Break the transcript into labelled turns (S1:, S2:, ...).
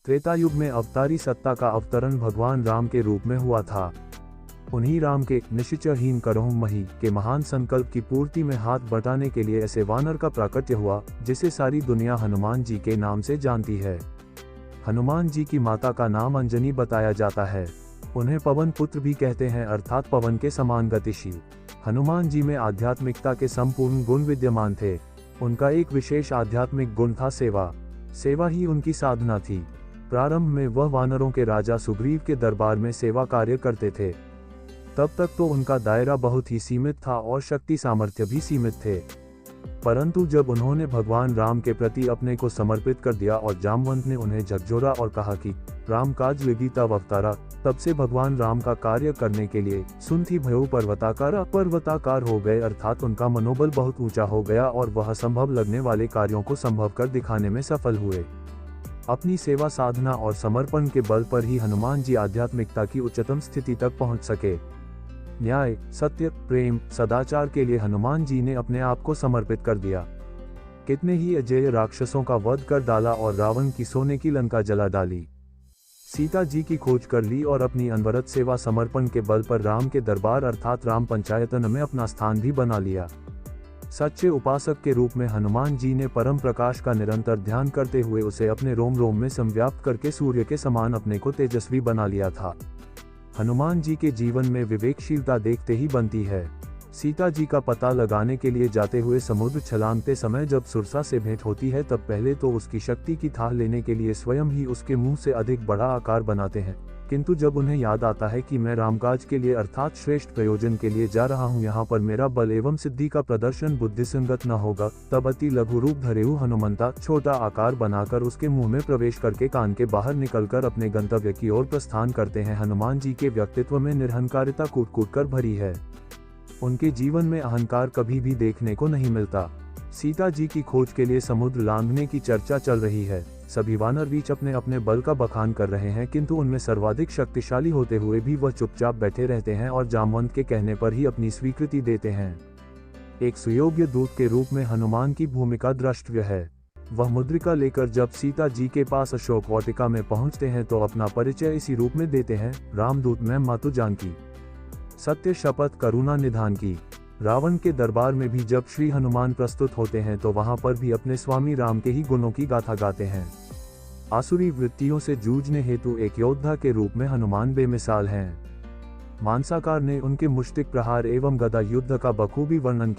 S1: त्रेता युग में अवतारी सत्ता का अवतरण भगवान राम के रूप में हुआ था। उन्हीं राम के निश्चयहीन करहु मही के महान संकल्प की पूर्ति में हाथ बटाने के लिए ऐसे वानर का प्राकट्य हुआ, जिसे सारी दुनिया हनुमान जी के नाम से जानती है। हनुमान जी की माता का नाम अंजनी बताया जाता है। उन्हें पवन पुत्र भी कहते हैं, अर्थात पवन के समान गतिशील। हनुमान जी में आध्यात्मिकता के संपूर्ण गुण विद्यमान थे। उनका एक विशेष आध्यात्मिक गुण था सेवा। सेवा ही उनकी साधना थी। प्रारंभ में वह वानरों के राजा सुग्रीव के दरबार में सेवा कार्य करते थे। तब तक तो उनका दायरा बहुत ही सीमित था और शक्ति सामर्थ्य भी सीमित थे। परंतु जब उन्होंने भगवान राम के प्रति अपने को समर्पित कर दिया और जामवंत ने उन्हें झकझोरा और कहा कि राम काज लिगी तब अवतारा, तब से भगवान राम का कार्य करने के लिए सुनती भयो पर्वताकार हो गए, अर्थात उनका मनोबल बहुत ऊंचा हो गया और वह असंभव लगने वाले कार्यों को संभव कर दिखाने में सफल हुए। अपनी सेवा साधना और समर्पण के बल पर ही हनुमान जी आध्यात्मिकता की उच्चतम स्थिति तक पहुंच सके। न्याय, सत्य, प्रेम, सदाचार के लिए हनुमान जी ने अपने आप को समर्पित कर दिया। कितने ही अजेय राक्षसों का वध कर डाला और रावण की सोने की लंका जला डाली। सीता जी की खोज कर ली और अपनी अनवरत सेवा समर्पण के बल पर राम के दरबार अर्थात राम पंचायतन में अपना स्थान भी बना लिया। सच्चे उपासक के रूप में हनुमान जी ने परम प्रकाश का निरंतर ध्यान करते हुए उसे अपने रोम रोम में संव्याप्त करके सूर्य के समान अपने को तेजस्वी बना लिया था। हनुमान जी के जीवन में विवेकशीलता देखते ही बनती है। सीता जी का पता लगाने के लिए जाते हुए समुद्र छलांगते समय जब सुरसा से भेंट होती है, तब पहले तो उसकी शक्ति की थाह लेने के लिए स्वयं ही उसके मुंह से अधिक बड़ा आकार बनाते हैं, किंतु जब उन्हें याद आता है कि मैं रामकाज के लिए अर्थात श्रेष्ठ प्रयोजन के लिए जा रहा हूं, यहाँ पर मेरा बल एवं सिद्धि का प्रदर्शन बुद्धिसंगत न होगा, तब अति लघु रूप धरे हनुमंता छोटा आकार बनाकर उसके मुंह में प्रवेश करके कान के बाहर निकलकर अपने गंतव्य की ओर प्रस्थान करते हैं। हनुमान जी के व्यक्तित्व में निरहंकारिता कूट कूट कर भरी है। उनके जीवन में अहंकार कभी भी देखने को नहीं मिलता। सीता जी की खोज के लिए समुद्र लांघने की चर्चा चल रही है। सभी वानर बीच अपने अपने बल का बखान कर रहे हैं, किंतु उनमें सर्वाधिक शक्तिशाली होते हुए भी वह चुपचाप बैठे रहते हैं और जामवंत के कहने पर ही अपनी स्वीकृति देते हैं। एक सुयोग्य दूत के रूप में हनुमान की भूमिका द्रष्टव्य है। वह मुद्रिका लेकर जब सीता जी के पास अशोक वाटिका में पहुंचते हैं तो अपना परिचय इसी रूप में देते हैं, रामदूत मैं मातु जानकी, सत्य शपथ करुणा निधान की। रावण के दरबार में भी जब श्री हनुमान प्रस्तुत होते हैं तो वहां पर भी अपने स्वामी राम के ही गुणों की गाथा गाते हैं। आसुरी वृत्तियों से जूझने हेतु एक योद्धा के रूप में हनुमान बेमिसाल हैं। मानसाकार ने उनके मुष्टिक प्रहार एवं गदा युद्ध का बखूबी वर्णन किया।